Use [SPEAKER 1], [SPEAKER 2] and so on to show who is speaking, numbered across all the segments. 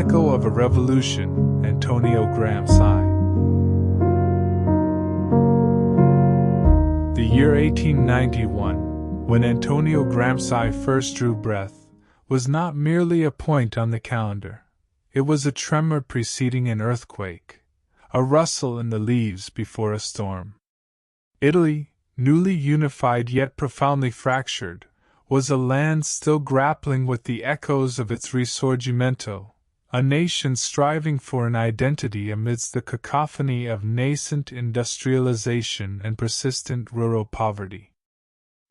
[SPEAKER 1] Echo of a Revolution, Antonio Gramsci. The year 1891, when Antonio Gramsci first drew breath, was not merely a point on the calendar. It was a tremor preceding an earthquake, a rustle in the leaves before a storm. Italy, newly unified yet profoundly fractured, was a land still grappling with the echoes of its Risorgimento, a nation striving for an identity amidst the cacophony of nascent industrialization and persistent rural poverty.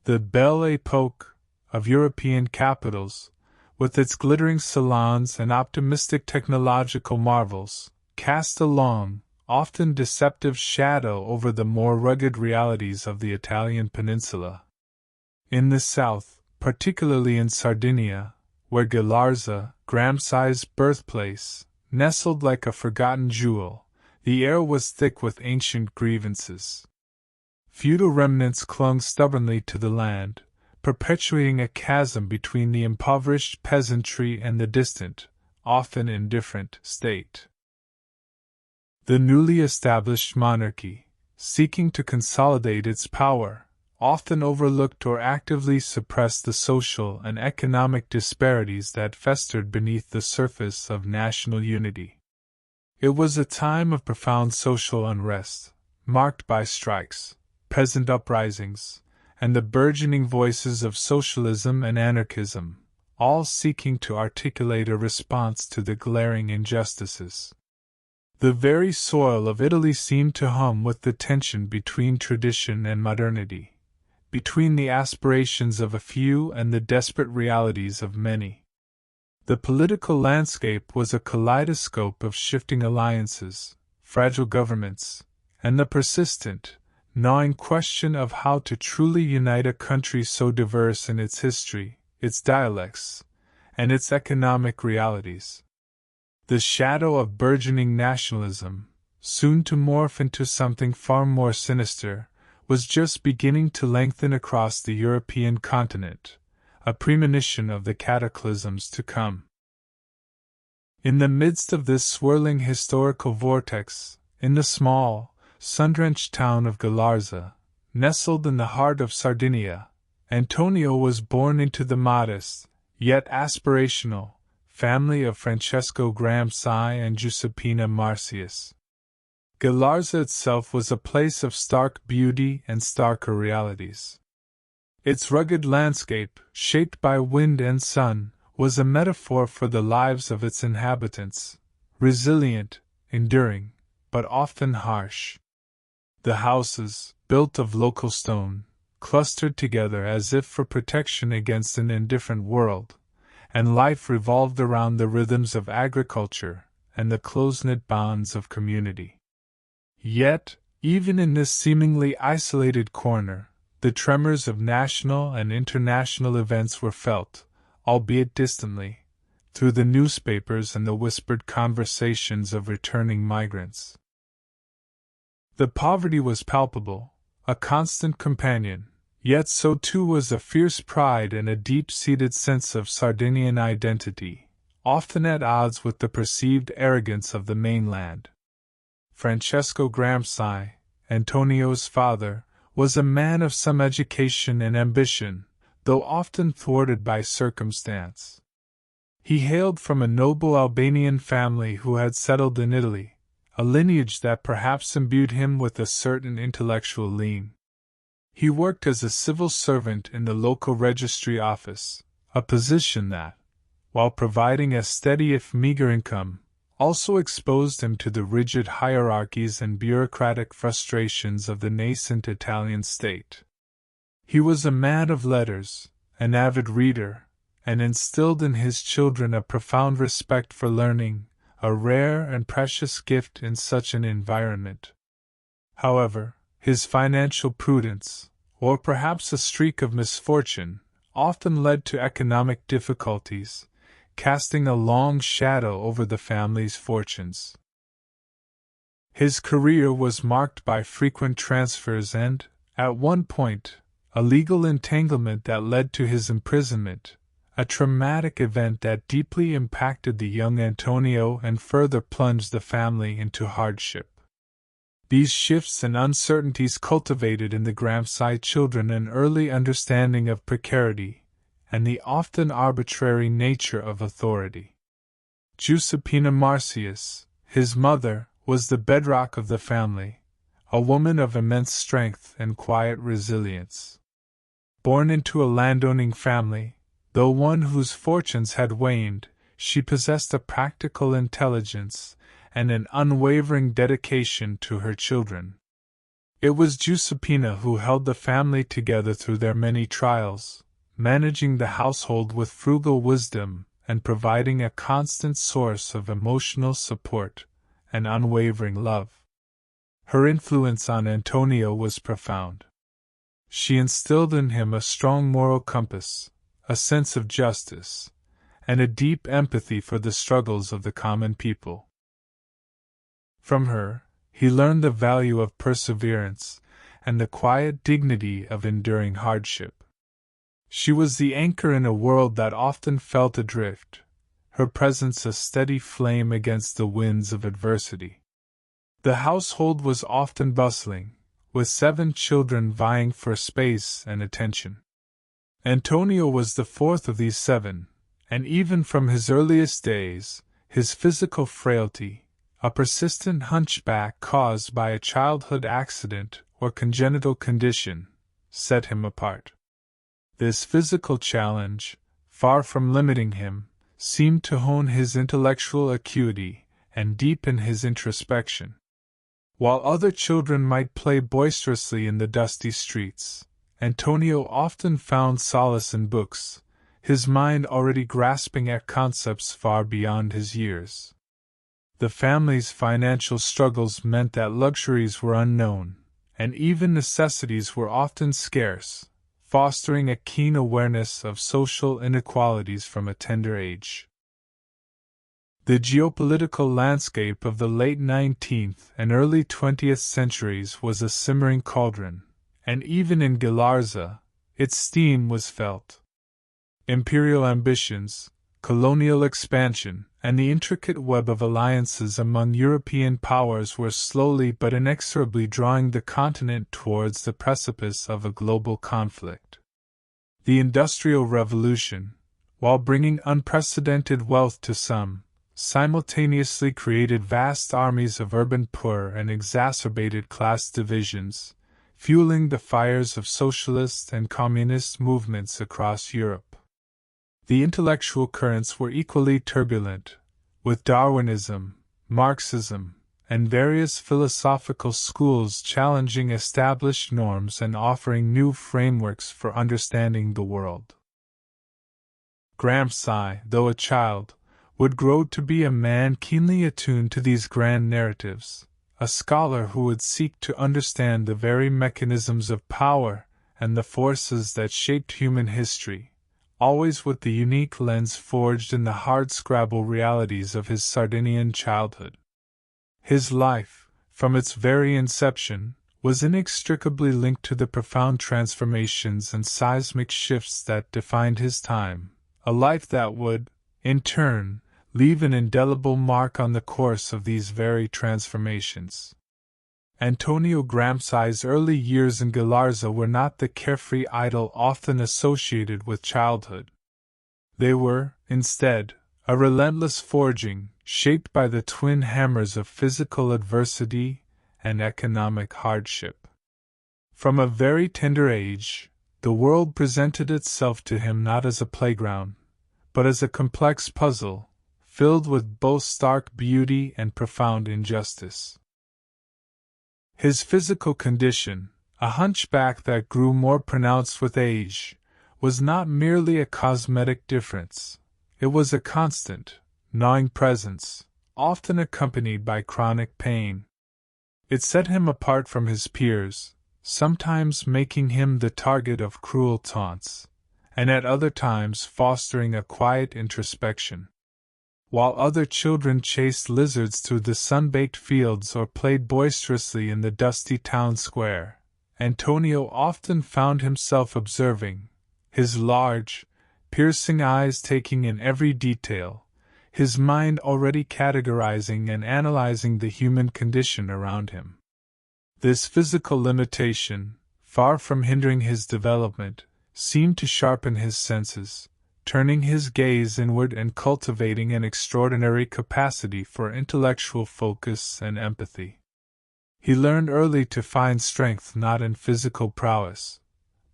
[SPEAKER 1] The Belle Époque of European capitals, with its glittering salons and optimistic technological marvels, cast a long, often deceptive shadow over the more rugged realities of the Italian peninsula. In the south, particularly in Sardinia, where Galarza, Gramsci's birthplace, nestled like a forgotten jewel, the air was thick with ancient grievances. Feudal remnants clung stubbornly to the land, perpetuating a chasm between the impoverished peasantry and the distant, often indifferent, state. The newly established monarchy, seeking to consolidate its power, often overlooked or actively suppressed the social and economic disparities that festered beneath the surface of national unity. It was a time of profound social unrest, marked by strikes, peasant uprisings, and the burgeoning voices of socialism and anarchism, all seeking to articulate a response to the glaring injustices. The very soil of Italy seemed to hum with the tension between tradition and modernity, between the aspirations of a few and the desperate realities of many. The political landscape was a kaleidoscope of shifting alliances, fragile governments, and the persistent, gnawing question of how to truly unite a country so diverse in its history, its dialects, and its economic realities. The shadow of burgeoning nationalism, soon to morph into something far more sinister, was just beginning to lengthen across the European continent, a premonition of the cataclysms to come. In the midst of this swirling historical vortex, in the small, sun-drenched town of Galarza, nestled in the heart of Sardinia, Antonio was born into the modest, yet aspirational, family of Francesco Gramsci and Giuseppina Marcius. Galarza itself was a place of stark beauty and starker realities. Its rugged landscape, shaped by wind and sun, was a metaphor for the lives of its inhabitants, resilient, enduring, but often harsh. The houses, built of local stone, clustered together as if for protection against an indifferent world, and life revolved around the rhythms of agriculture and the close-knit bonds of community. Yet, even in this seemingly isolated corner, the tremors of national and international events were felt, albeit distantly, through the newspapers and the whispered conversations of returning migrants. The poverty was palpable, a constant companion, yet so too was a fierce pride and a deep-seated sense of Sardinian identity, often at odds with the perceived arrogance of the mainland. Francesco Gramsci, Antonio's father, was a man of some education and ambition, though often thwarted by circumstance. He hailed from a noble Albanian family who had settled in Italy, a lineage that perhaps imbued him with a certain intellectual lean. He worked as a civil servant in the local registry office, a position that, while providing a steady if meager income, also exposed him to the rigid hierarchies and bureaucratic frustrations of the nascent Italian state. He was a man of letters, an avid reader, and instilled in his children a profound respect for learning, a rare and precious gift in such an environment. However, his financial prudence, or perhaps a streak of misfortune, often led to economic difficulties, casting a long shadow over the family's fortunes. His career was marked by frequent transfers and, at one point, a legal entanglement that led to his imprisonment, a traumatic event that deeply impacted the young Antonio and further plunged the family into hardship. These shifts and uncertainties cultivated in the Gramsci children an early understanding of precarity and the often arbitrary nature of authority. Giuseppina Marcius, his mother, was the bedrock of the family, a woman of immense strength and quiet resilience. Born into a landowning family, though one whose fortunes had waned, she possessed a practical intelligence and an unwavering dedication to her children. It was Giuseppina who held the family together through their many trials, managing the household with frugal wisdom and providing a constant source of emotional support and unwavering love. Her influence on Antonio was profound. She instilled in him a strong moral compass, a sense of justice, and a deep empathy for the struggles of the common people. From her, he learned the value of perseverance and the quiet dignity of enduring hardship. She was the anchor in a world that often felt adrift, her presence a steady flame against the winds of adversity. The household was often bustling, with 7 children vying for space and attention. Antonio was the fourth of these 7, and even from his earliest days, his physical frailty, a persistent hunchback caused by a childhood accident or congenital condition, set him apart. This physical challenge, far from limiting him, seemed to hone his intellectual acuity and deepen his introspection. While other children might play boisterously in the dusty streets, Antonio often found solace in books, his mind already grasping at concepts far beyond his years. The family's financial struggles meant that luxuries were unknown, and even necessities were often scarce, fostering a keen awareness of social inequalities from a tender age. The geopolitical landscape of the late 19th and early 20th centuries was a simmering cauldron, and even in Galarza, its steam was felt. Imperial ambitions, colonial expansion, and the intricate web of alliances among European powers were slowly but inexorably drawing the continent towards the precipice of a global conflict. The Industrial Revolution, while bringing unprecedented wealth to some, simultaneously created vast armies of urban poor and exacerbated class divisions, fueling the fires of socialist and communist movements across Europe. The intellectual currents were equally turbulent, with Darwinism, Marxism, and various philosophical schools challenging established norms and offering new frameworks for understanding the world. Gramsci, though a child, would grow to be a man keenly attuned to these grand narratives, a scholar who would seek to understand the very mechanisms of power and the forces that shaped human history, always with the unique lens forged in the hardscrabble realities of his Sardinian childhood. His life, from its very inception, was inextricably linked to the profound transformations and seismic shifts that defined his time, a life that would, in turn, leave an indelible mark on the course of these very transformations. Antonio Gramsci's early years in Galarza were not the carefree idyll often associated with childhood. They were, instead, a relentless forging, shaped by the twin hammers of physical adversity and economic hardship. From a very tender age, the world presented itself to him not as a playground, but as a complex puzzle, filled with both stark beauty and profound injustice. His physical condition, a hunchback that grew more pronounced with age, was not merely a cosmetic difference. It was a constant, gnawing presence, often accompanied by chronic pain. It set him apart from his peers, sometimes making him the target of cruel taunts, and at other times fostering a quiet introspection. While other children chased lizards through the sun-baked fields or played boisterously in the dusty town square, Antonio often found himself observing, his large, piercing eyes taking in every detail, his mind already categorizing and analyzing the human condition around him. This physical limitation, far from hindering his development, seemed to sharpen his senses, turning his gaze inward and cultivating an extraordinary capacity for intellectual focus and empathy. He learned early to find strength not in physical prowess,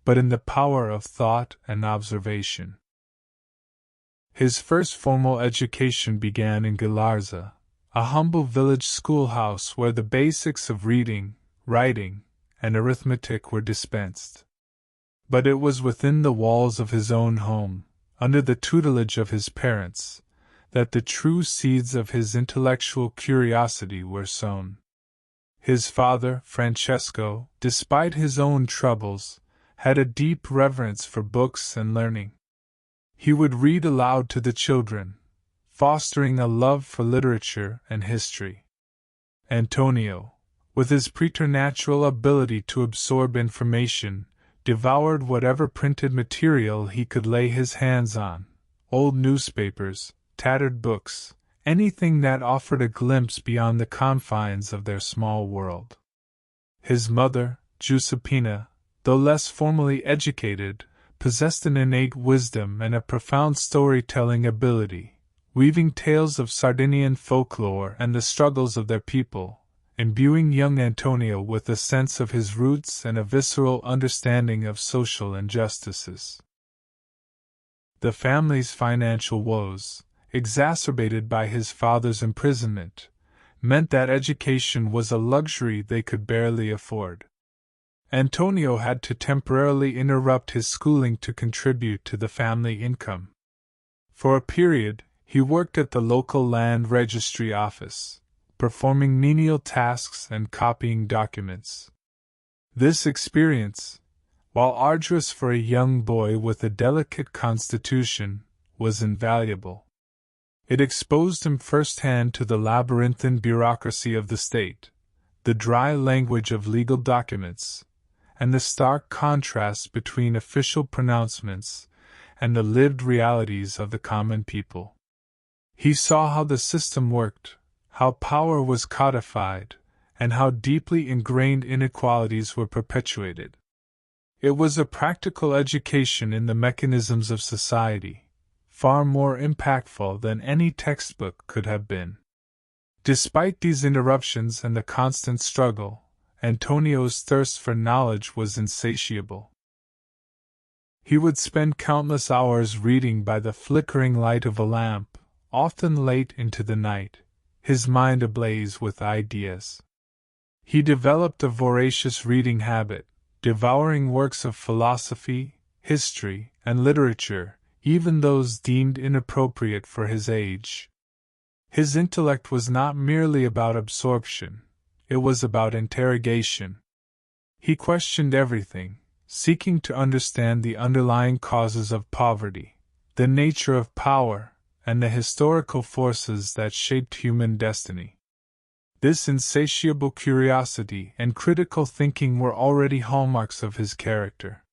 [SPEAKER 1] but in the power of thought and observation. His first formal education began in Galarza, a humble village schoolhouse where the basics of reading, writing, and arithmetic were dispensed. But it was within the walls of his own home, under the tutelage of his parents, that the true seeds of his intellectual curiosity were sown. His father, Francesco, despite his own troubles, had a deep reverence for books and learning. He would read aloud to the children, fostering a love for literature and history. Antonio, with his preternatural ability to absorb information, devoured whatever printed material he could lay his hands on, old newspapers, tattered books, anything that offered a glimpse beyond the confines of their small world. His mother, Giuseppina, though less formally educated, possessed an innate wisdom and a profound storytelling ability, weaving tales of Sardinian folklore and the struggles of their people, imbuing young Antonio with a sense of his roots and a visceral understanding of social injustices. The family's financial woes, exacerbated by his father's imprisonment, meant that education was a luxury they could barely afford. Antonio had to temporarily interrupt his schooling to contribute to the family income. For a period, he worked at the local land registry office, performing menial tasks and copying documents. This experience, while arduous for a young boy with a delicate constitution, was invaluable. It exposed him firsthand to the labyrinthine bureaucracy of the state, the dry language of legal documents, and the stark contrast between official pronouncements and the lived realities of the common people. He saw how the system worked, how power was codified, and how deeply ingrained inequalities were perpetuated. It was a practical education in the mechanisms of society, far more impactful than any textbook could have been. Despite these interruptions and the constant struggle, Antonio's thirst for knowledge was insatiable. He would spend countless hours reading by the flickering light of a lamp, often late into the night, his mind ablaze with ideas. He developed a voracious reading habit, devouring works of philosophy, history, and literature, even those deemed inappropriate for his age. His intellect was not merely about absorption, it was about interrogation. He questioned everything, seeking to understand the underlying causes of poverty, the nature of power, and the historical forces that shaped human destiny. This insatiable curiosity and critical thinking were already hallmarks of his character.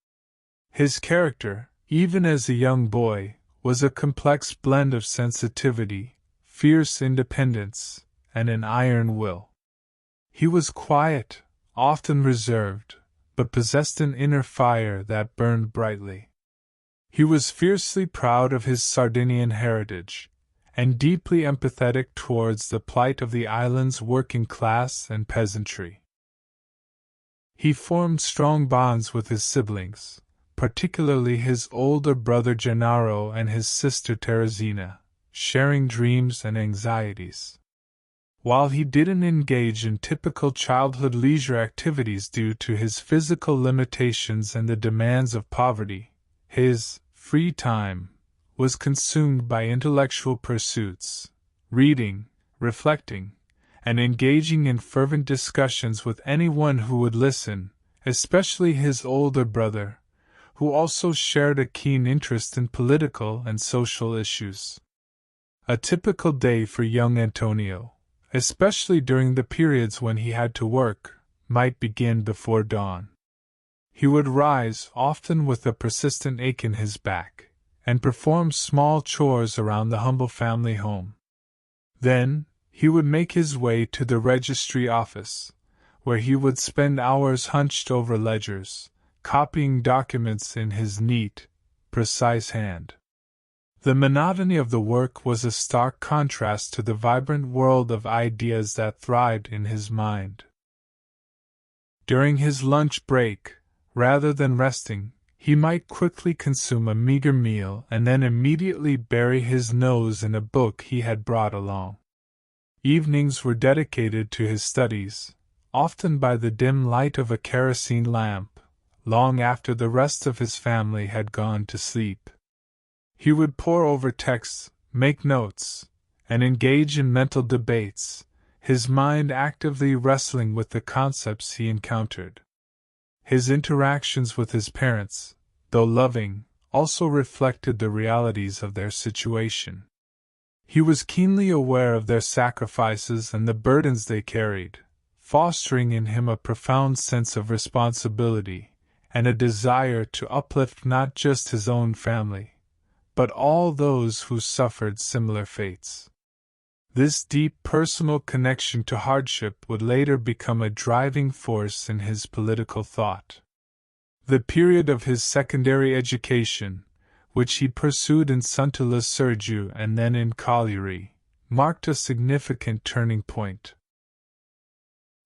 [SPEAKER 1] His character, even as a young boy, was a complex blend of sensitivity, fierce independence, and an iron will. He was quiet, often reserved, but possessed an inner fire that burned brightly. He was fiercely proud of his Sardinian heritage, and deeply empathetic towards the plight of the island's working class and peasantry. He formed strong bonds with his siblings, particularly his older brother Gennaro and his sister Teresina, sharing dreams and anxieties. While he didn't engage in typical childhood leisure activities due to his physical limitations and the demands of poverty, his free time was consumed by intellectual pursuits, reading, reflecting, and engaging in fervent discussions with anyone who would listen, especially his older brother, who also shared a keen interest in political and social issues. A typical day for young Antonio, especially during the periods when he had to work, might begin before dawn. He would rise, often with a persistent ache in his back, and perform small chores around the humble family home. Then, he would make his way to the registry office, where he would spend hours hunched over ledgers, copying documents in his neat, precise hand. The monotony of the work was a stark contrast to the vibrant world of ideas that thrived in his mind. During his lunch break, rather than resting, he might quickly consume a meager meal and then immediately bury his nose in a book he had brought along. Evenings were dedicated to his studies, often by the dim light of a kerosene lamp, long after the rest of his family had gone to sleep. He would pore over texts, make notes, and engage in mental debates, his mind actively wrestling with the concepts he encountered. His interactions with his parents, though loving, also reflected the realities of their situation. He was keenly aware of their sacrifices and the burdens they carried, fostering in him a profound sense of responsibility and a desire to uplift not just his own family, but all those who suffered similar fates. This deep personal connection to hardship would later become a driving force in his political thought. The period of his secondary education, which he pursued in Saint-Lô-sur-Joux and then in Cagliari, marked a significant turning point.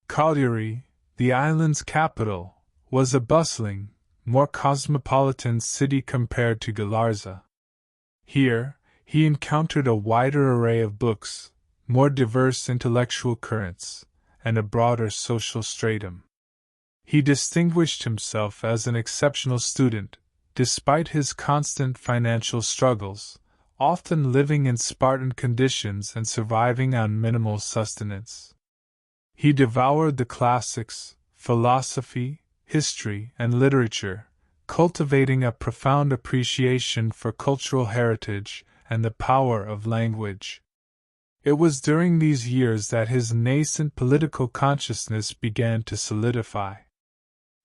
[SPEAKER 1] Cagliari, the island's capital, was a bustling, more cosmopolitan city compared to Galarza. Here, he encountered a wider array of books, more diverse intellectual currents, and a broader social stratum. He distinguished himself as an exceptional student, despite his constant financial struggles, often living in Spartan conditions and surviving on minimal sustenance. He devoured the classics, philosophy, history, and literature, cultivating a profound appreciation for cultural heritage and the power of language. It was during these years that his nascent political consciousness began to solidify.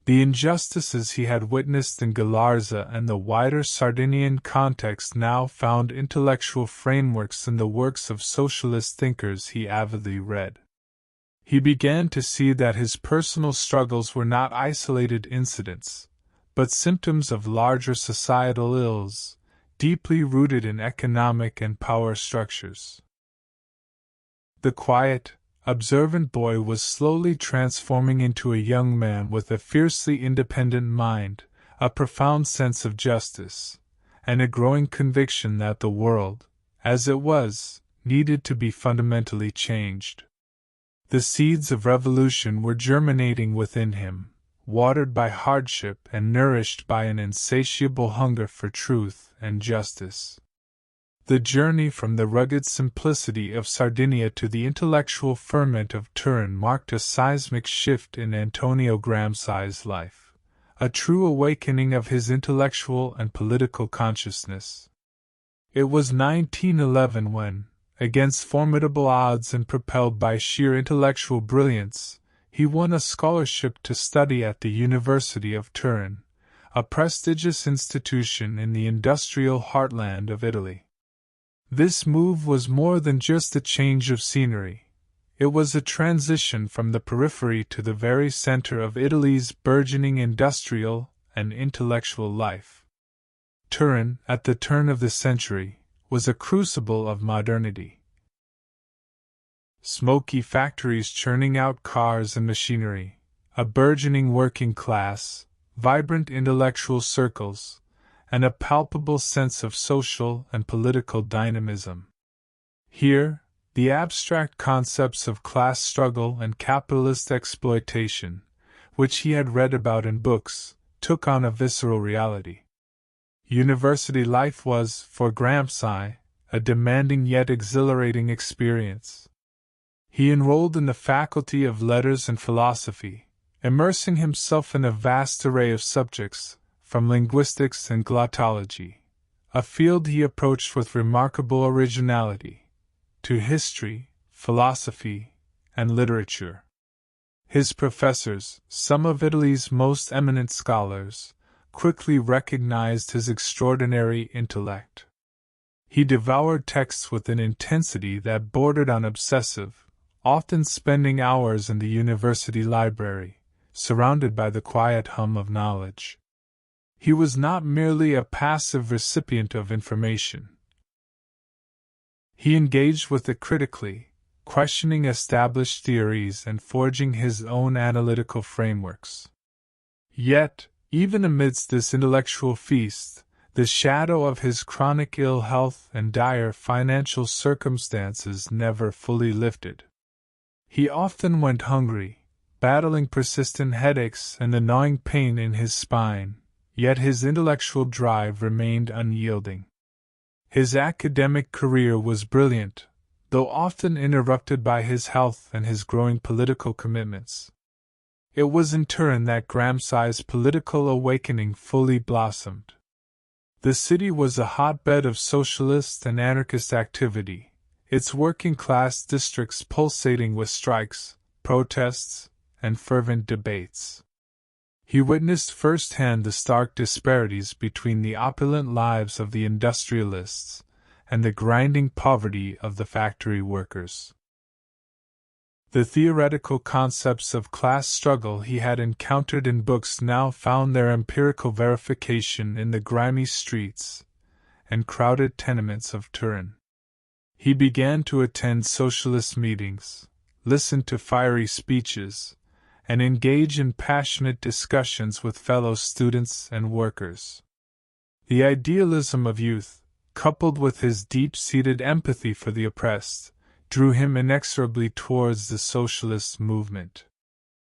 [SPEAKER 1] The injustices he had witnessed in Galarza and the wider Sardinian context now found intellectual frameworks in the works of socialist thinkers he avidly read. He began to see that his personal struggles were not isolated incidents, but symptoms of larger societal ills, deeply rooted in economic and power structures. The quiet, observant boy was slowly transforming into a young man with a fiercely independent mind, a profound sense of justice, and a growing conviction that the world, as it was, needed to be fundamentally changed. The seeds of revolution were germinating within him, watered by hardship and nourished by an insatiable hunger for truth and justice. The journey from the rugged simplicity of Sardinia to the intellectual ferment of Turin marked a seismic shift in Antonio Gramsci's life, a true awakening of his intellectual and political consciousness. It was 1911 when, against formidable odds and propelled by sheer intellectual brilliance, he won a scholarship to study at the University of Turin, a prestigious institution in the industrial heartland of Italy. This move was more than just a change of scenery. It was a transition from the periphery to the very center of Italy's burgeoning industrial and intellectual life. Turin, at the turn of the century, was a crucible of modernity. Smoky factories churning out cars and machinery, a burgeoning working class, vibrant intellectual circles, and a palpable sense of social and political dynamism. Here, the abstract concepts of class struggle and capitalist exploitation, which he had read about in books, took on a visceral reality. University life was, for Gramsci, a demanding yet exhilarating experience. He enrolled in the Faculty of Letters and Philosophy, immersing himself in a vast array of subjects, from linguistics and glottology, a field he approached with remarkable originality, to history, philosophy, and literature. His professors, some of Italy's most eminent scholars, quickly recognized his extraordinary intellect. He devoured texts with an intensity that bordered on obsessive, often spending hours in the university library, surrounded by the quiet hum of knowledge. He was not merely a passive recipient of information. He engaged with it critically, questioning established theories and forging his own analytical frameworks. Yet, even amidst this intellectual feast, the shadow of his chronic ill health and dire financial circumstances never fully lifted. He often went hungry, battling persistent headaches and the gnawing pain in his spine, yet his intellectual drive remained unyielding. His academic career was brilliant, though often interrupted by his health and his growing political commitments. It was in turn that Gramsci's political awakening fully blossomed. The city was a hotbed of socialist and anarchist activity, its working-class districts pulsating with strikes, protests, and fervent debates. He witnessed firsthand the stark disparities between the opulent lives of the industrialists and the grinding poverty of the factory workers. The theoretical concepts of class struggle he had encountered in books now found their empirical verification in the grimy streets and crowded tenements of Turin. He began to attend socialist meetings, listen to fiery speeches, and engage in passionate discussions with fellow students and workers. The idealism of youth, coupled with his deep-seated empathy for the oppressed, drew him inexorably towards the socialist movement.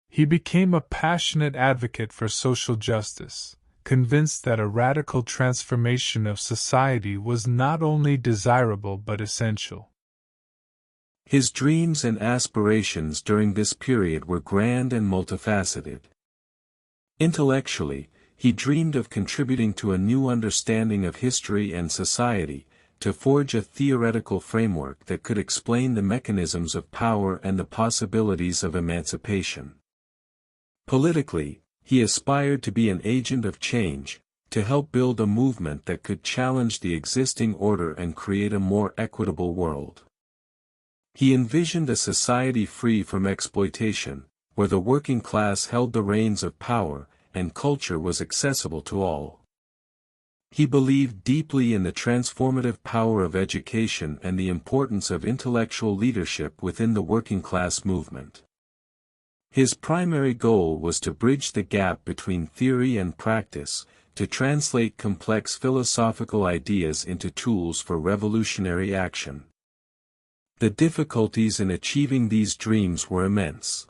[SPEAKER 1] He became a passionate advocate for social justice, convinced that a radical transformation of society was not only desirable but essential.
[SPEAKER 2] His dreams and aspirations during this period were grand and multifaceted. Intellectually, he dreamed of contributing to a new understanding of history and society, to forge a theoretical framework that could explain the mechanisms of power and the possibilities of emancipation. Politically, he aspired to be an agent of change, to help build a movement that could challenge the existing order and create a more equitable world. He envisioned a society free from exploitation, where the working class held the reins of power, and culture was accessible to all. He believed deeply in the transformative power of education and the importance of intellectual leadership within the working class movement. His primary goal was to bridge the gap between theory and practice, to translate complex philosophical ideas into tools for revolutionary action. The difficulties in achieving these dreams were immense.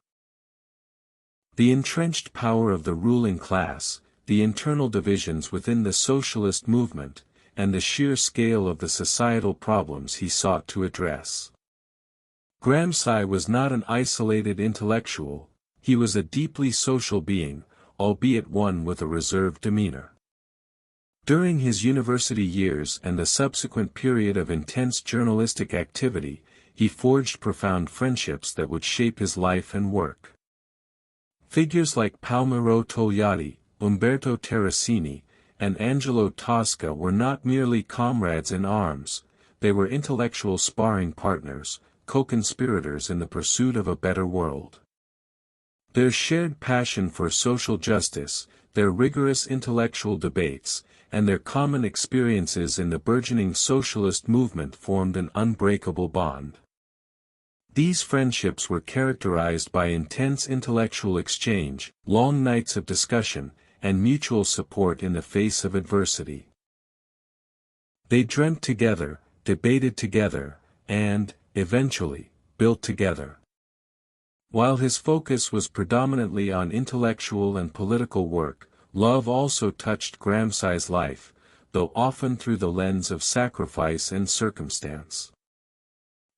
[SPEAKER 2] The entrenched power of the ruling class, the internal divisions within the socialist movement, and the sheer scale of the societal problems he sought to address. Gramsci was not an isolated intellectual, he was a deeply social being, albeit one with a reserved demeanor. During his university years and the subsequent period of intense journalistic activity, he forged profound friendships that would shape his life and work. Figures like Palmiro Togliatti, Umberto Terracini, and Angelo Tosca were not merely comrades in arms, they were intellectual sparring partners, co-conspirators in the pursuit of a better world. Their shared passion for social justice, their rigorous intellectual debates, and their common experiences in the burgeoning socialist movement formed an unbreakable bond. These friendships were characterized by intense intellectual exchange, long nights of discussion, and mutual support in the face of adversity. They dreamt together, debated together, and, eventually, built together. While his focus was predominantly on intellectual and political work, love also touched Gramsci's life, though often through the lens of sacrifice and circumstance.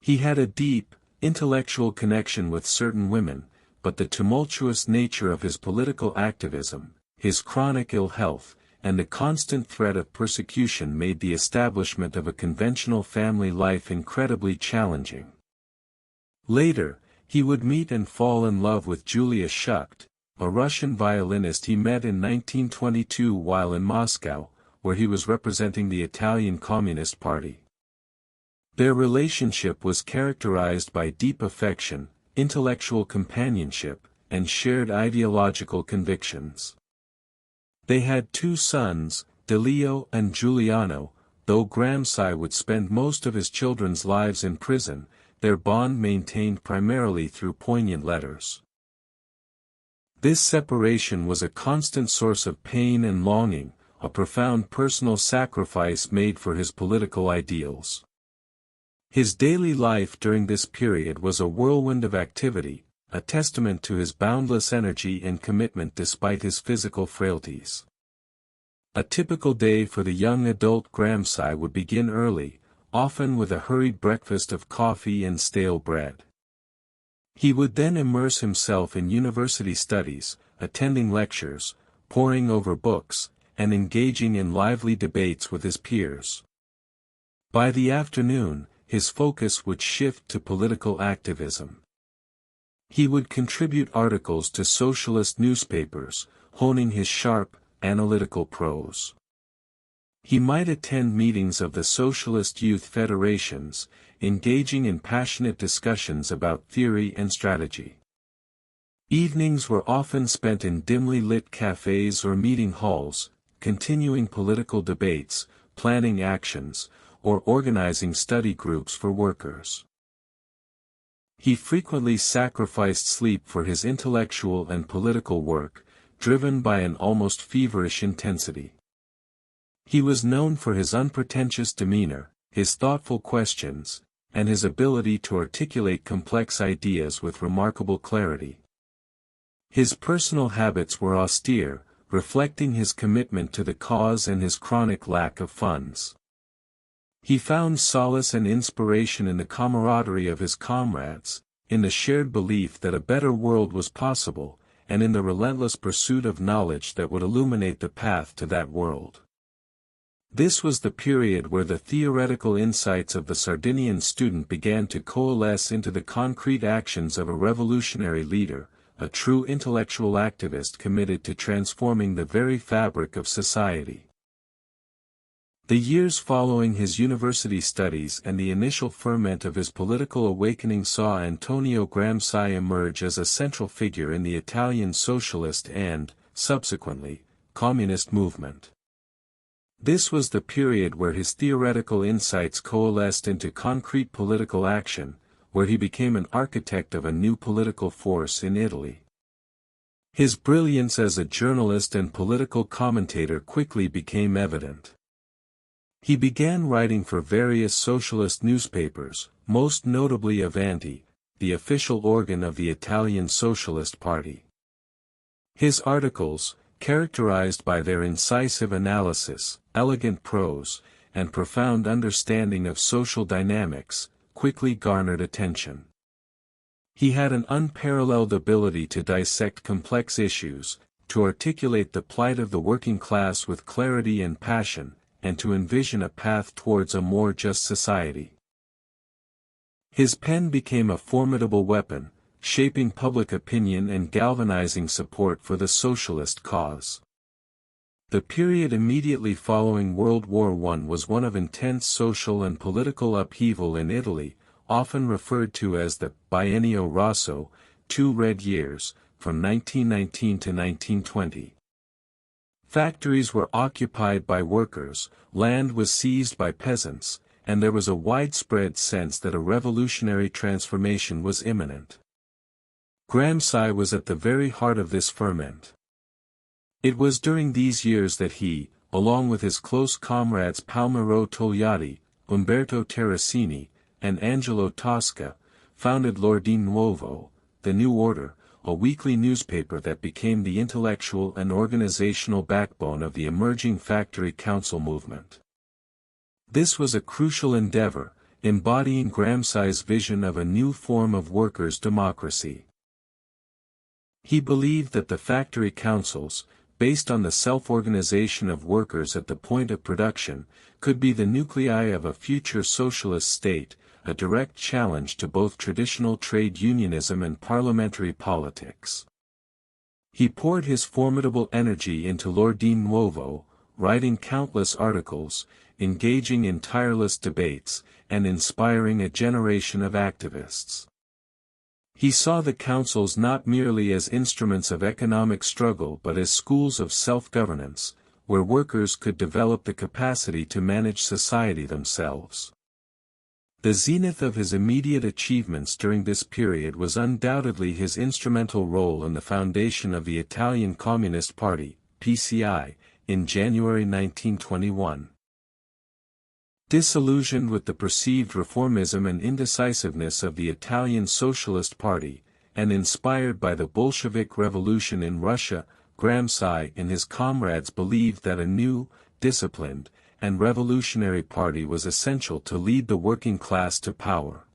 [SPEAKER 2] He had a deep, intellectual connection with certain women, but the tumultuous nature of his political activism, his chronic ill health, and the constant threat of persecution made the establishment of a conventional family life incredibly challenging. Later, he would meet and fall in love with Julia Schucht, a Russian violinist he met in 1922 while in Moscow, where he was representing the Italian Communist Party. Their relationship was characterized by deep affection, intellectual companionship, and shared ideological convictions. They had two sons, Delio and Giuliano. Though Gramsci would spend most of his children's lives in prison, their bond maintained primarily through poignant letters. This separation was a constant source of pain and longing, a profound personal sacrifice made for his political ideals. His daily life during this period was a whirlwind of activity, a testament to his boundless energy and commitment despite his physical frailties. A typical day for the young adult Gramsci would begin early, often with a hurried breakfast of coffee and stale bread. He would then immerse himself in university studies, attending lectures, poring over books, and engaging in lively debates with his peers. By the afternoon, his focus would shift to political activism. He would contribute articles to socialist newspapers, honing his sharp, analytical prose. He might attend meetings of the Socialist Youth Federations, engaging in passionate discussions about theory and strategy. Evenings were often spent in dimly lit cafes or meeting halls, continuing political debates, planning actions, or organizing study groups for workers. He frequently sacrificed sleep for his intellectual and political work, driven by an almost feverish intensity. He was known for his unpretentious demeanor, his thoughtful questions, and his ability to articulate complex ideas with remarkable clarity. His personal habits were austere, reflecting his commitment to the cause and his chronic lack of funds. He found solace and inspiration in the camaraderie of his comrades, in the shared belief that a better world was possible, and in the relentless pursuit of knowledge that would illuminate the path to that world. This was the period where the theoretical insights of the Sardinian student began to coalesce into the concrete actions of a revolutionary leader, a true intellectual activist committed to transforming the very fabric of society. The years following his university studies and the initial ferment of his political awakening saw Antonio Gramsci emerge as a central figure in the Italian socialist and, subsequently, communist movement. This was the period where his theoretical insights coalesced into concrete political action, where he became an architect of a new political force in Italy. His brilliance as a journalist and political commentator quickly became evident. He began writing for various socialist newspapers, most notably Avanti, the official organ of the Italian Socialist Party. His articles, characterized by their incisive analysis, elegant prose, and profound understanding of social dynamics, quickly garnered attention. He had an unparalleled ability to dissect complex issues, to articulate the plight of the working class with clarity and passion, and to envision a path towards a more just society. His pen became a formidable weapon, shaping public opinion and galvanizing support for the socialist cause. The period immediately following World War I was one of intense social and political upheaval in Italy, often referred to as the Biennio Rosso, 2 red years, from 1919 to 1920. Factories were occupied by workers, land was seized by peasants, and there was a widespread sense that a revolutionary transformation was imminent. Gramsci was at the very heart of this ferment. It was during these years that he, along with his close comrades Palmiro Togliatti, Umberto Terracini, and Angelo Tosca, founded L'Ordine Nuovo, the New Order, a weekly newspaper that became the intellectual and organizational backbone of the emerging factory council movement. This was a crucial endeavor, embodying Gramsci's vision of a new form of workers' democracy. He believed that the factory councils, based on the self-organization of workers at the point of production, could be the nuclei of a future socialist state, a direct challenge to both traditional trade unionism and parliamentary politics. He poured his formidable energy into l'ordine nuovo, writing countless articles, engaging in tireless debates, and inspiring a generation of activists. He saw the councils not merely as instruments of economic struggle but as schools of self-governance, where workers could develop the capacity to manage society themselves. The zenith of his immediate achievements during this period was undoubtedly his instrumental role in the foundation of the Italian Communist Party, PCI, in January 1921. Disillusioned with the perceived reformism and indecisiveness of the Italian Socialist Party, and inspired by the Bolshevik Revolution in Russia, Gramsci and his comrades believed that a new, disciplined, and revolutionary party was essential to lead the working class to power.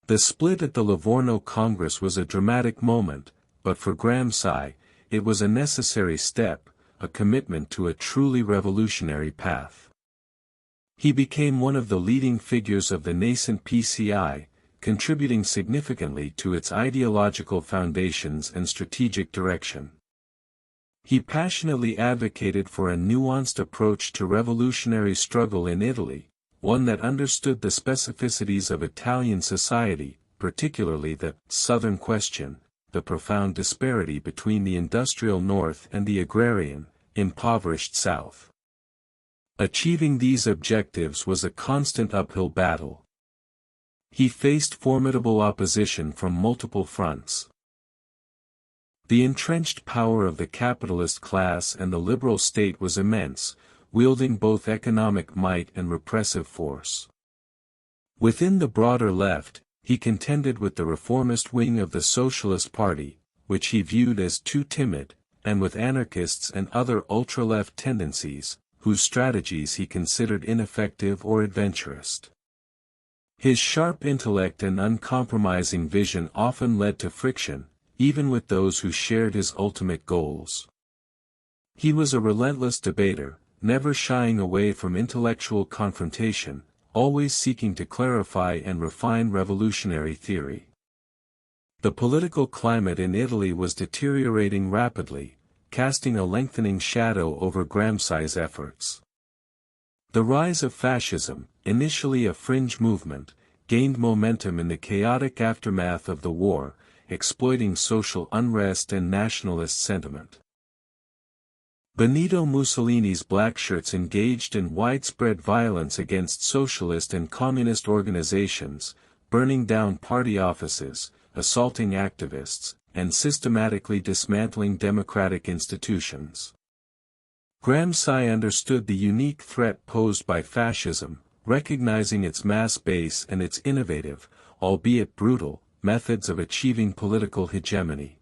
[SPEAKER 2] The split at the Livorno Congress was a dramatic moment, but for Gramsci, it was a necessary step, a commitment to a truly revolutionary path. He became one of the leading figures of the nascent PCI, contributing significantly to its ideological foundations and strategic direction. He passionately advocated for a nuanced approach to revolutionary struggle in Italy, one that understood the specificities of Italian society, particularly the Southern question, the profound disparity between the industrial North and the agrarian, impoverished South. Achieving these objectives was a constant uphill battle. He faced formidable opposition from multiple fronts. The entrenched power of the capitalist class and the liberal state was immense, wielding both economic might and repressive force. Within the broader left, he contended with the reformist wing of the Socialist Party, which he viewed as too timid, and with anarchists and other ultra-left tendencies, whose strategies he considered ineffective or adventurous. His sharp intellect and uncompromising vision often led to friction, even with those who shared his ultimate goals. He was a relentless debater, never shying away from intellectual confrontation, always seeking to clarify and refine revolutionary theory. The political climate in Italy was deteriorating rapidly, casting a lengthening shadow over Gramsci's efforts. The rise of fascism, initially a fringe movement, gained momentum in the chaotic aftermath of the war, exploiting social unrest and nationalist sentiment. Benito Mussolini's blackshirts engaged in widespread violence against socialist and communist organizations, burning down party offices, assaulting activists, and systematically dismantling democratic institutions. Gramsci understood the unique threat posed by fascism, recognizing its mass base and its innovative, albeit brutal, methods of achieving political hegemony.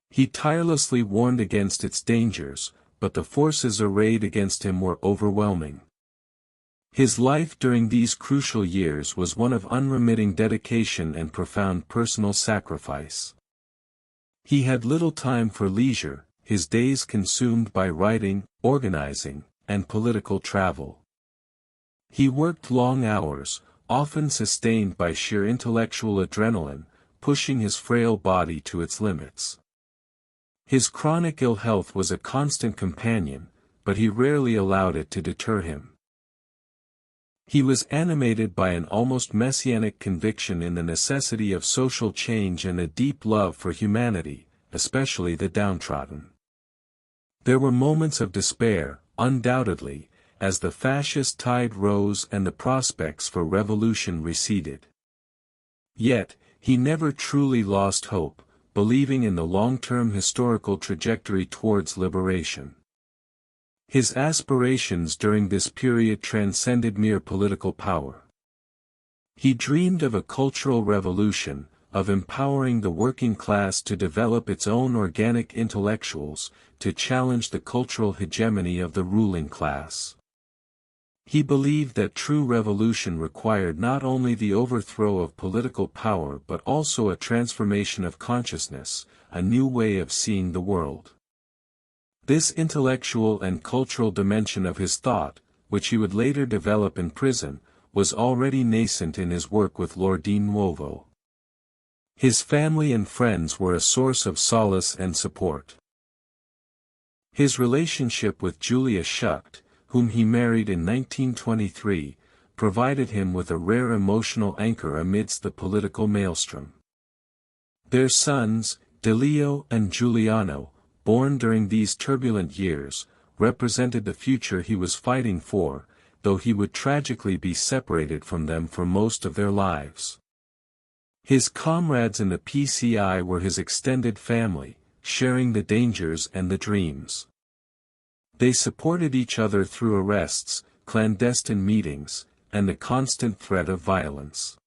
[SPEAKER 2] He tirelessly warned against its dangers, but the forces arrayed against him were overwhelming. His life during these crucial years was one of unremitting dedication and profound personal sacrifice. He had little time for leisure, his days consumed by writing, organizing, and political travel. He worked long hours, often sustained by sheer intellectual adrenaline, pushing his frail body to its limits. His chronic ill health was a constant companion, but he rarely allowed it to deter him. He was animated by an almost messianic conviction in the necessity of social change and a deep love for humanity, especially the downtrodden. There were moments of despair, undoubtedly, as the fascist tide rose and the prospects for revolution receded. Yet, he never truly lost hope, believing in the long-term historical trajectory towards liberation. His aspirations during this period transcended mere political power. He dreamed of a cultural revolution, of empowering the working class to develop its own organic intellectuals, to challenge the cultural hegemony of the ruling class. He believed that true revolution required not only the overthrow of political power but also a transformation of consciousness, a new way of seeing the world. This intellectual and cultural dimension of his thought, which he would later develop in prison, was already nascent in his work with l'ordine nuovo. His family and friends were a source of solace and support. His relationship with Julia Schucht, whom he married in 1923, provided him with a rare emotional anchor amidst the political maelstrom. Their sons, Delio and Giuliano, born during these turbulent years, represented the future he was fighting for, though he would tragically be separated from them for most of their lives. His comrades in the PCI were his extended family, sharing the dangers and the dreams. They supported each other through arrests, clandestine meetings, and the constant threat of violence.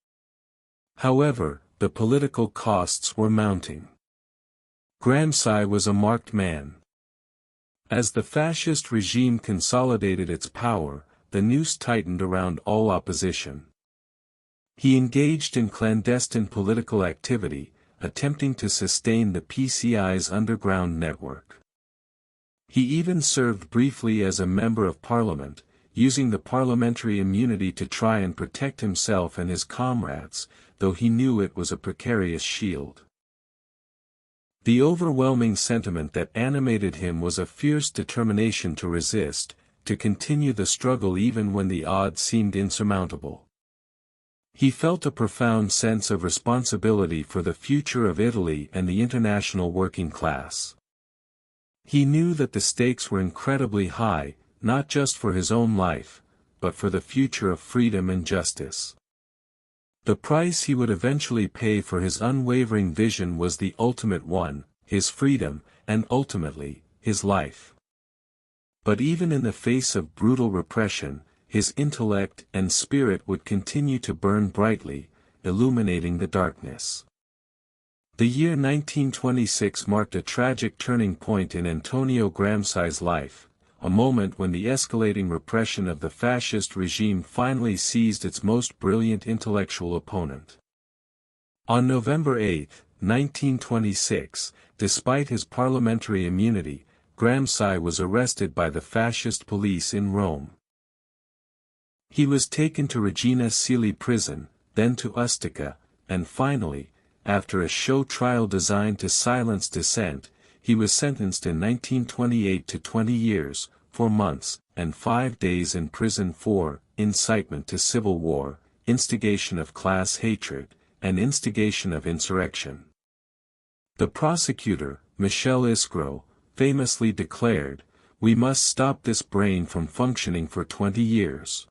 [SPEAKER 2] However, the political costs were mounting. Gramsci was a marked man. As the fascist regime consolidated its power, the noose tightened around all opposition. He engaged in clandestine political activity, attempting to sustain the PCI's underground network. He even served briefly as a member of parliament, using the parliamentary immunity to try and protect himself and his comrades, though he knew it was a precarious shield. The overwhelming sentiment that animated him was a fierce determination to resist, to continue the struggle even when the odds seemed insurmountable. He felt a profound sense of responsibility for the future of Italy and the international working class. He knew that the stakes were incredibly high, not just for his own life, but for the future of freedom and justice. The price he would eventually pay for his unwavering vision was the ultimate one, his freedom, and ultimately, his life. But even in the face of brutal repression, his intellect and spirit would continue to burn brightly, illuminating the darkness. The year 1926 marked a tragic turning point in Antonio Gramsci's life, a moment when the escalating repression of the fascist regime finally seized its most brilliant intellectual opponent. On November 8, 1926, despite his parliamentary immunity, Gramsci was arrested by the fascist police in Rome. He was taken to Regina Coeli prison, then to Ustica, and finally, after a show trial designed to silence dissent, he was sentenced in 1928 to 20 years, 4 months, and 5 days in prison for incitement to civil war, instigation of class hatred, and instigation of insurrection. The prosecutor, Michel Iskro, famously declared, "We must stop this brain from functioning for 20 years.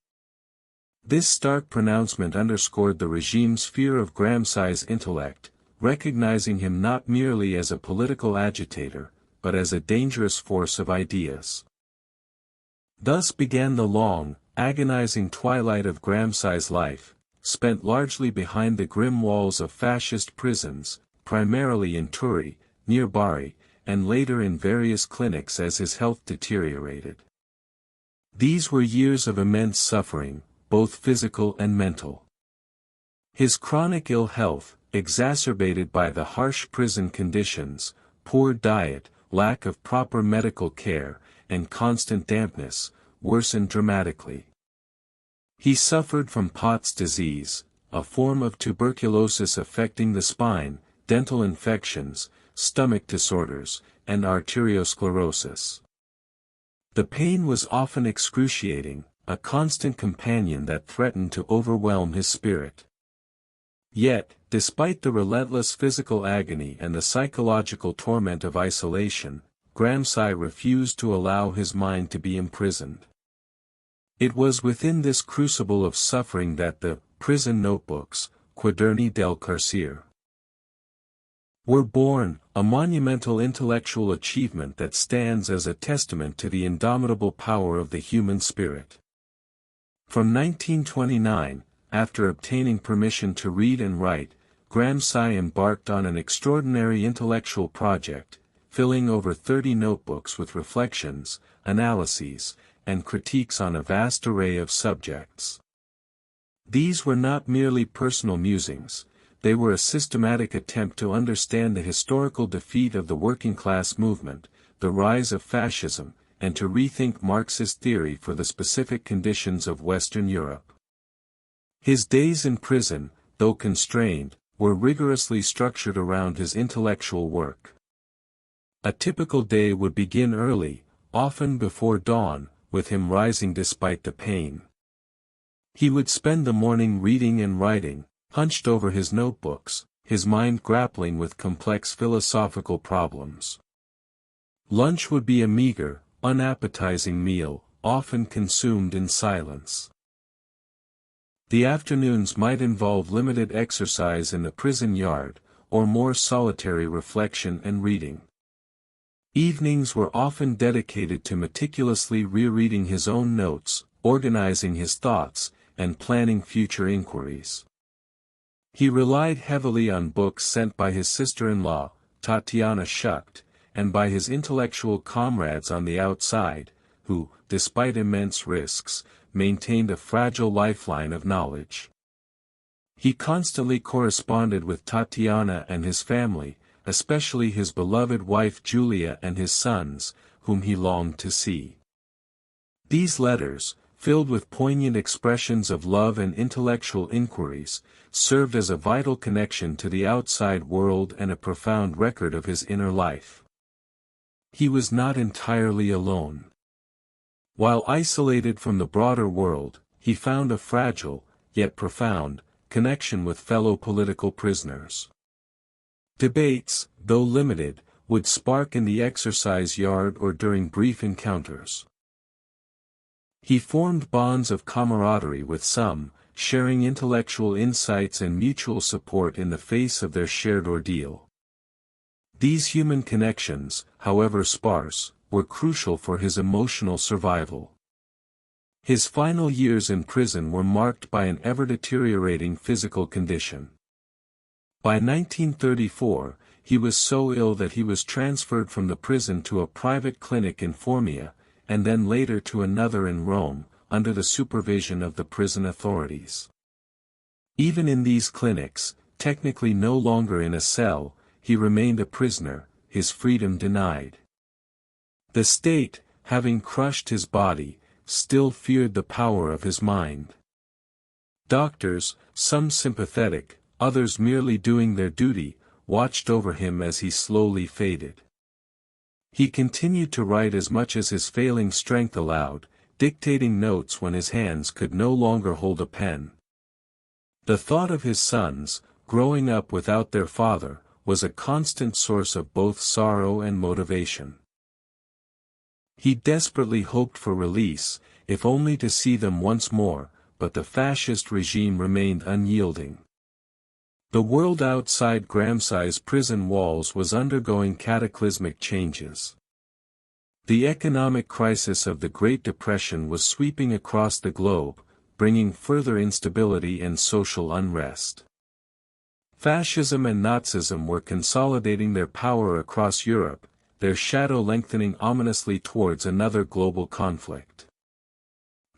[SPEAKER 2] This stark pronouncement underscored the regime's fear of Gramsci's intellect, recognizing him not merely as a political agitator, but as a dangerous force of ideas. Thus began the long, agonizing twilight of Gramsci's life, spent largely behind the grim walls of fascist prisons, primarily in Turi, near Bari, and later in various clinics as his health deteriorated. These were years of immense suffering, both physical and mental. His chronic ill health, exacerbated by the harsh prison conditions, poor diet, lack of proper medical care, and constant dampness, worsened dramatically. He suffered from Pott's disease, a form of tuberculosis affecting the spine, dental infections, stomach disorders, and arteriosclerosis. The pain was often excruciating, a constant companion that threatened to overwhelm his spirit. Yet, despite the relentless physical agony and the psychological torment of isolation, Gramsci refused to allow his mind to be imprisoned. It was within this crucible of suffering that the prison notebooks, Quaderni del Carcere, were born, a monumental intellectual achievement that stands as a testament to the indomitable power of the human spirit. From 1929, after obtaining permission to read and write, Gramsci embarked on an extraordinary intellectual project, filling over 30 notebooks with reflections, analyses, and critiques on a vast array of subjects. These were not merely personal musings, they were a systematic attempt to understand the historical defeat of the working class movement, the rise of fascism, and to rethink Marxist theory for the specific conditions of Western Europe. His days in prison, though constrained, were rigorously structured around his intellectual work. A typical day would begin early, often before dawn, with him rising despite the pain. He would spend the morning reading and writing, hunched over his notebooks, his mind grappling with complex philosophical problems. Lunch would be a meager, unappetizing meal, often consumed in silence. The afternoons might involve limited exercise in the prison yard, or more solitary reflection and reading. Evenings were often dedicated to meticulously rereading his own notes, organizing his thoughts, and planning future inquiries. He relied heavily on books sent by his sister-in-law, Tatiana Schucht, and by his intellectual comrades on the outside, who, despite immense risks, maintained a fragile lifeline of knowledge. He constantly corresponded with Tatiana and his family, especially his beloved wife Julia and his sons, whom he longed to see. These letters, filled with poignant expressions of love and intellectual inquiries, served as a vital connection to the outside world and a profound record of his inner life. He was not entirely alone. While isolated from the broader world, he found a fragile, yet profound, connection with fellow political prisoners. Debates, though limited, would spark in the exercise yard or during brief encounters. He formed bonds of camaraderie with some, sharing intellectual insights and mutual support in the face of their shared ordeal. These human connections, however sparse, were crucial for his emotional survival. His final years in prison were marked by an ever-deteriorating physical condition. By 1934, he was so ill that he was transferred from the prison to a private clinic in Formia, and then later to another in Rome, under the supervision of the prison authorities. Even in these clinics, technically no longer in a cell, he remained a prisoner, his freedom denied. The state, having crushed his body, still feared the power of his mind. Doctors, some sympathetic, others merely doing their duty, watched over him as he slowly faded. He continued to write as much as his failing strength allowed, dictating notes when his hands could no longer hold a pen. The thought of his sons, growing up without their father, was a constant source of both sorrow and motivation. He desperately hoped for release, if only to see them once more, but the fascist regime remained unyielding. The world outside Gramsci's prison walls was undergoing cataclysmic changes. The economic crisis of the Great Depression was sweeping across the globe, bringing further instability and social unrest. Fascism and Nazism were consolidating their power across Europe, their shadow lengthening ominously towards another global conflict.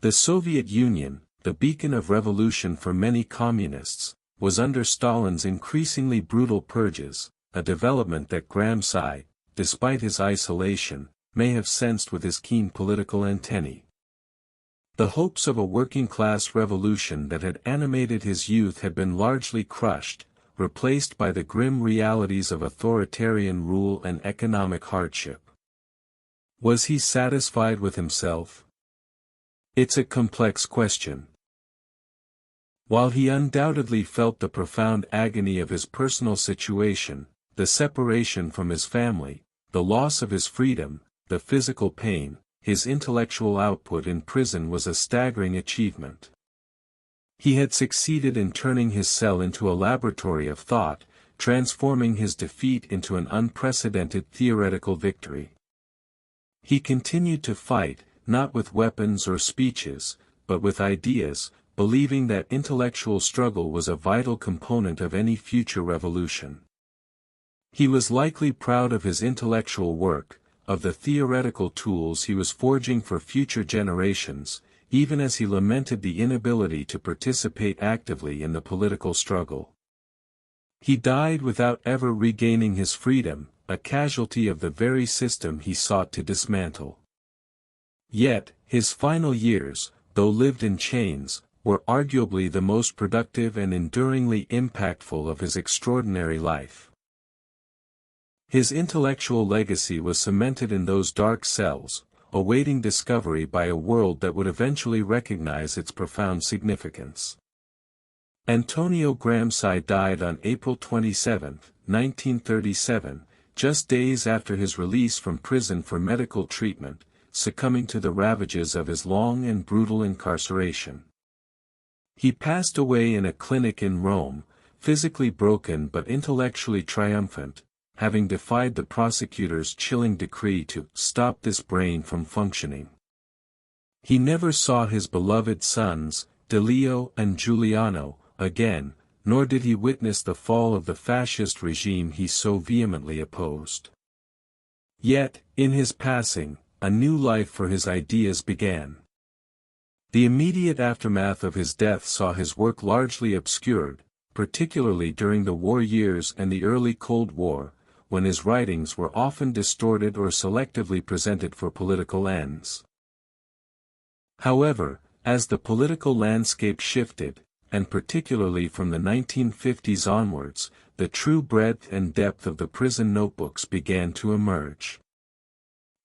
[SPEAKER 2] The Soviet Union, the beacon of revolution for many communists, was under Stalin's increasingly brutal purges, a development that Gramsci, despite his isolation, may have sensed with his keen political antennae. The hopes of a working-class revolution that had animated his youth had been largely crushed, replaced by the grim realities of authoritarian rule and economic hardship. Was he satisfied with himself? It's a complex question. While he undoubtedly felt the profound agony of his personal situation, the separation from his family, the loss of his freedom, the physical pain, his intellectual output in prison was a staggering achievement. He had succeeded in turning his cell into a laboratory of thought, transforming his defeat into an unprecedented theoretical victory. He continued to fight, not with weapons or speeches, but with ideas, believing that intellectual struggle was a vital component of any future revolution. He was likely proud of his intellectual work, of the theoretical tools he was forging for future generations, even as he lamented the inability to participate actively in the political struggle. He died without ever regaining his freedom, a casualty of the very system he sought to dismantle. Yet, his final years, though lived in chains, were arguably the most productive and enduringly impactful of his extraordinary life. His intellectual legacy was cemented in those dark cells, awaiting discovery by a world that would eventually recognize its profound significance. Antonio Gramsci died on April 27, 1937, just days after his release from prison for medical treatment, succumbing to the ravages of his long and brutal incarceration. He passed away in a clinic in Rome, physically broken but intellectually triumphant, having defied the prosecutor's chilling decree to stop this brain from functioning. He never saw his beloved sons, De Leo and Giuliano, again, nor did he witness the fall of the fascist regime he so vehemently opposed. Yet, in his passing, a new life for his ideas began. The immediate aftermath of his death saw his work largely obscured, particularly during the war years and the early Cold War, when his writings were often distorted or selectively presented for political ends. However, as the political landscape shifted, and particularly from the 1950s onwards, the true breadth and depth of the prison notebooks began to emerge.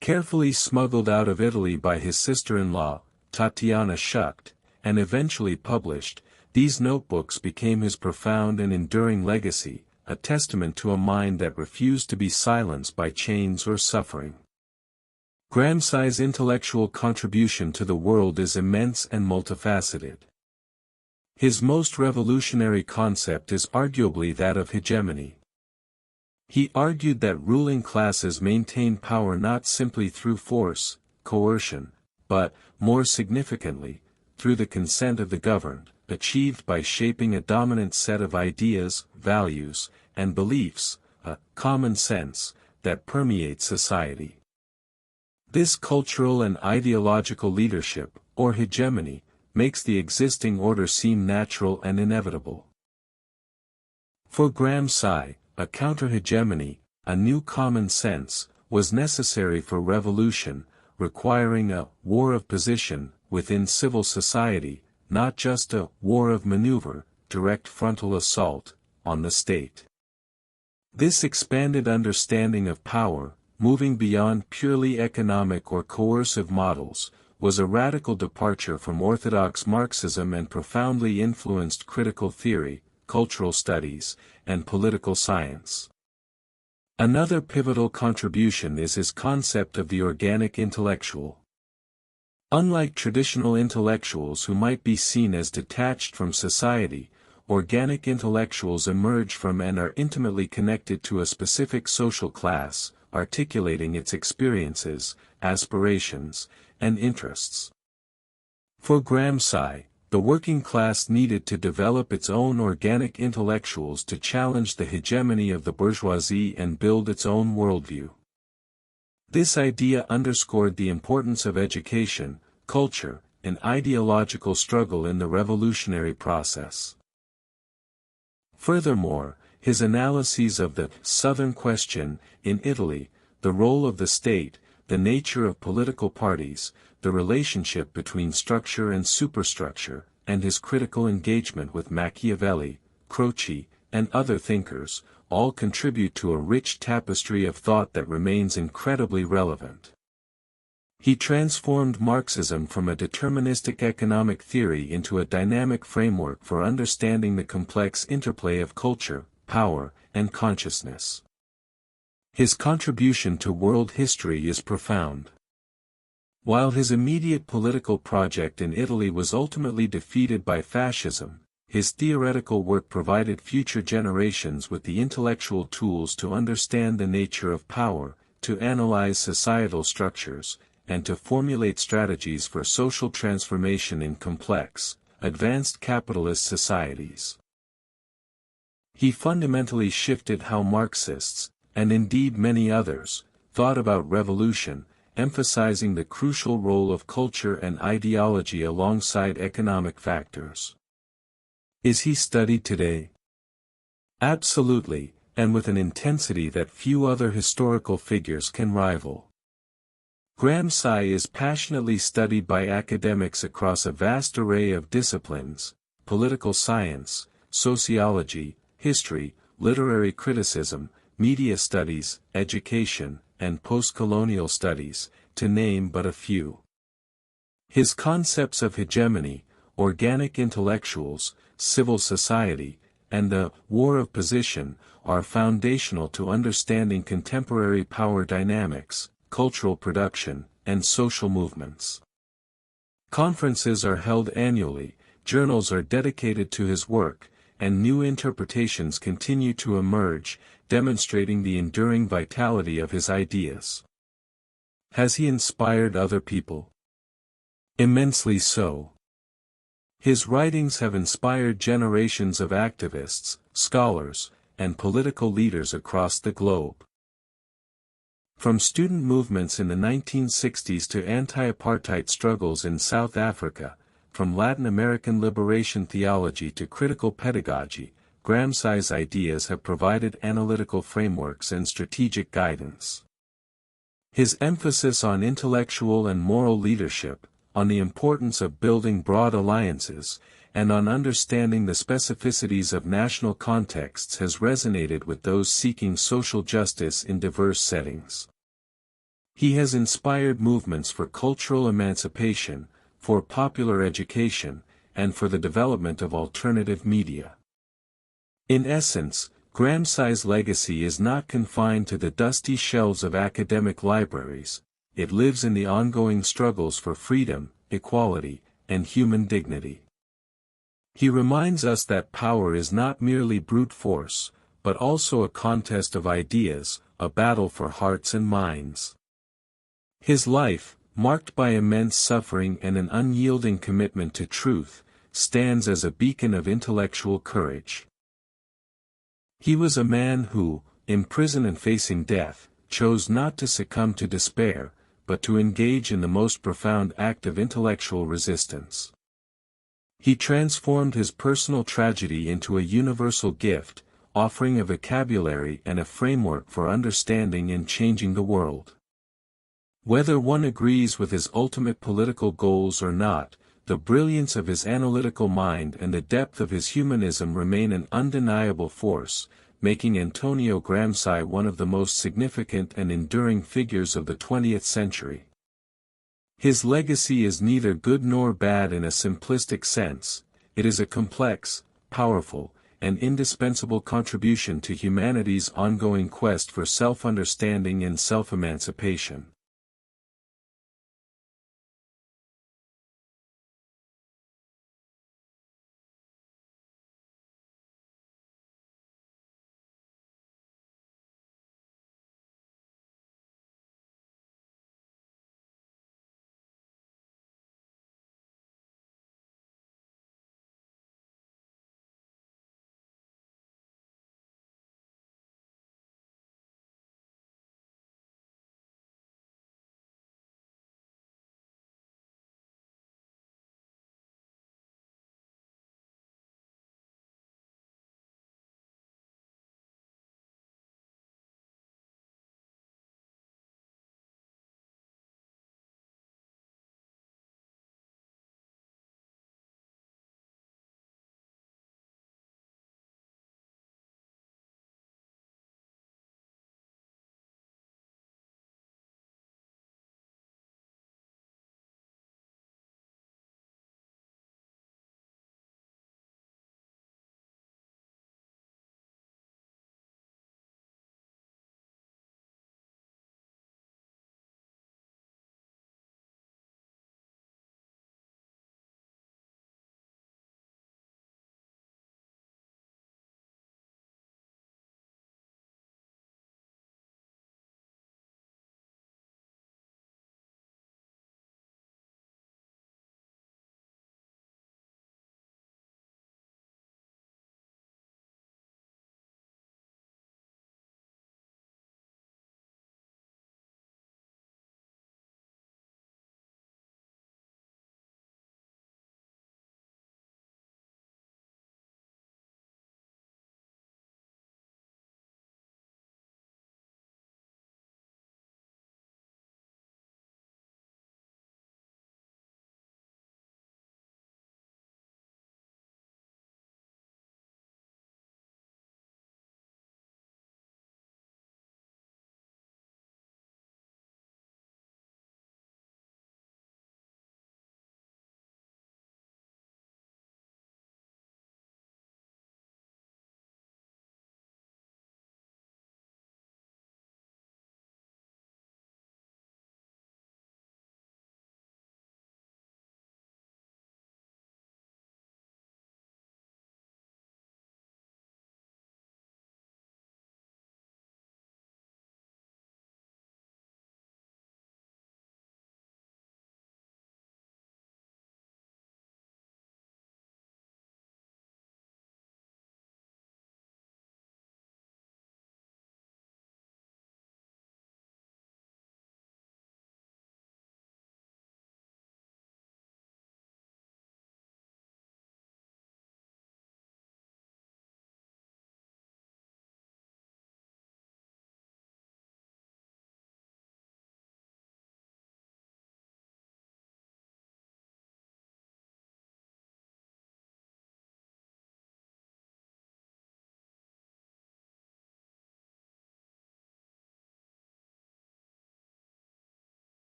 [SPEAKER 2] Carefully smuggled out of Italy by his sister-in-law, Tatiana Schucht, and eventually published, these notebooks became his profound and enduring legacy, a testament to a mind that refused to be silenced by chains or suffering. Gramsci's intellectual contribution to the world is immense and multifaceted. His most revolutionary concept is arguably that of hegemony. He argued that ruling classes maintain power not simply through force, coercion, but, more significantly, through the consent of the governed, achieved by shaping a dominant set of ideas, values, and beliefs, a common sense, that permeates society. This cultural and ideological leadership, or hegemony, makes the existing order seem natural and inevitable. For Gramsci, a counter-hegemony, a new common sense, was necessary for revolution, requiring a war of position within civil society, not just a war of maneuver, direct frontal assault, on the state. This expanded understanding of power, moving beyond purely economic or coercive models, was a radical departure from orthodox Marxism and profoundly influenced critical theory, cultural studies, and political science. Another pivotal contribution is his concept of the organic intellectual. Unlike traditional intellectuals who might be seen as detached from society, organic intellectuals emerge from and are intimately connected to a specific social class, articulating its experiences, aspirations, and interests. For Gramsci, the working class needed to develop its own organic intellectuals to challenge the hegemony of the bourgeoisie and build its own worldview. This idea underscored the importance of education, culture, and ideological struggle in the revolutionary process. Furthermore, his analyses of the Southern Question in Italy, the role of the state, the nature of political parties, the relationship between structure and superstructure, and his critical engagement with Machiavelli, Croce, and other thinkers, all contribute to a rich tapestry of thought that remains incredibly relevant. He transformed Marxism from a deterministic economic theory into a dynamic framework for understanding the complex interplay of culture, power, and consciousness. His contribution to world history is profound. While his immediate political project in Italy was ultimately defeated by fascism, his theoretical work provided future generations with the intellectual tools to understand the nature of power, to analyze societal structures, and to formulate strategies for social transformation in complex, advanced capitalist societies. He fundamentally shifted how Marxists, and indeed many others, thought about revolution, emphasizing the crucial role of culture and ideology alongside economic factors. Is he studied today? Absolutely, and with an intensity that few other historical figures can rival. Gramsci is passionately studied by academics across a vast array of disciplines: political science, sociology, history, literary criticism, media studies, education, and post-colonial studies, to name but a few. His concepts of hegemony, organic intellectuals, civil society, and the war of position are foundational to understanding contemporary power dynamics, cultural production, and social movements. Conferences are held annually, journals are dedicated to his work, and new interpretations continue to emerge, demonstrating the enduring vitality of his ideas. Has he inspired other people? Immensely so. His writings have inspired generations of activists, scholars, and political leaders across the globe. From student movements in the 1960s to anti-apartheid struggles in South Africa, from Latin American liberation theology to critical pedagogy, Gramsci's ideas have provided analytical frameworks and strategic guidance. His emphasis on intellectual and moral leadership, on the importance of building broad alliances, and on understanding the specificities of national contexts has resonated with those seeking social justice in diverse settings. He has inspired movements for cultural emancipation, for popular education, and for the development of alternative media. In essence, Gramsci's legacy is not confined to the dusty shelves of academic libraries. It lives in the ongoing struggles for freedom, equality, and human dignity. He reminds us that power is not merely brute force, but also a contest of ideas, a battle for hearts and minds. His life, marked by immense suffering and an unyielding commitment to truth, stands as a beacon of intellectual courage. He was a man who, in prison and facing death, chose not to succumb to despair, but to engage in the most profound act of intellectual resistance. He transformed his personal tragedy into a universal gift, offering a vocabulary and a framework for understanding and changing the world. Whether one agrees with his ultimate political goals or not, the brilliance of his analytical mind and the depth of his humanism remain an undeniable force, making Antonio Gramsci one of the most significant and enduring figures of the 20th century. His legacy is neither good nor bad in a simplistic sense. It is a complex, powerful, and indispensable contribution to humanity's ongoing quest for self-understanding and self-emancipation.